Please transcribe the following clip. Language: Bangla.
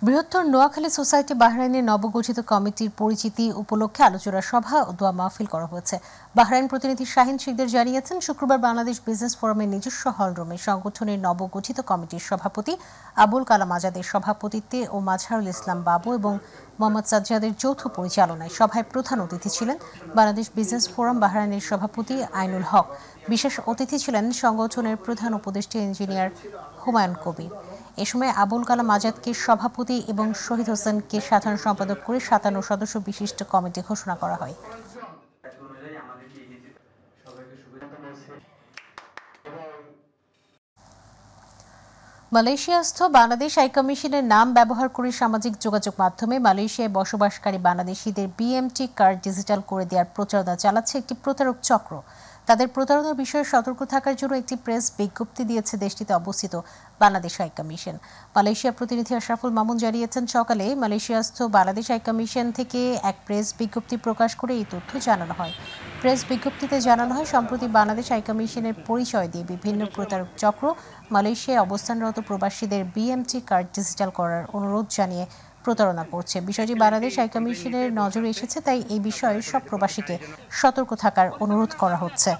বৃহত্তর নোয়াখালী সোসাইটি বাহরাইনের নবগঠিত কমিটির পরিচিতি উপলক্ষে আলোচনা সভা ও দোয়া মাহফিল করা হয়েছে। বাহরাইন প্রতিনিধি শাহিন শিকদার জানিয়েছেন, শুক্রবার বাংলাদেশ বিজনেস ফোরামের নিজস্ব হলরুমে সংগঠনের নবগঠিত কমিটির সভাপতি আবুল কালাম আজাদের সভাপতিত্বে ও মাজহারুল ইসলাম বাবু এবং মোহাম্মদ সাজ্জাদের যৌথ পরিচালনায় সভায় প্রধান অতিথি ছিলেন বাংলাদেশ বিজনেস ফোরাম বাহরাইনের সভাপতি আইনুল হক। বিশেষ অতিথি ছিলেন সংগঠনের প্রধান উপদেষ্টা ইঞ্জিনিয়ার হুমায়ুন কবির। এ সময় আবুল কালাম আজাদকে সভাপতি এবং শহীদ হোসেনকে সাধারণ সম্পাদক করে ৫৭ সদস্য বিশিষ্ট কমিটি ঘোষণা করা হয়। মালয়েশিয়াস্থ বাংলাদেশ হাইকমিশনের নাম ব্যবহার করে সামাজিক যোগাযোগ মাধ্যমে মালয়েশিয়ায় বসবাসকারী বাংলাদেশিদের বিএমটি কার্ড ডিজিটাল করে দেওয়ার প্রচারণা চালাচ্ছে একটি প্রতারক চক্র। তাদের প্রতারণার বিষয়ে সতর্ক থাকার জন্য একটি প্রেস বিজ্ঞপ্তি দিয়েছে দেশটিতে অবস্থিত বাংলাদেশ হাইকমিশন। মালয়েশিয়া প্রতিনিধি আশরাফুল মামুন জানিয়েছেন, সকালে মালয়েশিয়াস্থ বাংলাদেশ হাইকমিশন থেকে এক প্রেস বিজ্ঞপ্তি প্রকাশ করে এই তথ্য জানানো হয়। প্রেস বিজ্ঞপ্তিতে জানানো হয়, সম্প্রতি বাংলাদেশ হাইকমিশনের পরিচয় দিয়ে বিভিন্ন প্রতারক চক্র মালয়েশিয়ায় অবস্থানরত প্রবাসীদের বিএমটি কার্ড ডিজিটাল করার অনুরোধ জানিয়ে প্রতারণা করছে। বিষয়টি বাংলাদেশ হাইকমিশনের নজরে এসেছে, তাই এই বিষয়ে সব প্রবাসীকে সতর্ক থাকার অনুরোধ করা হচ্ছে।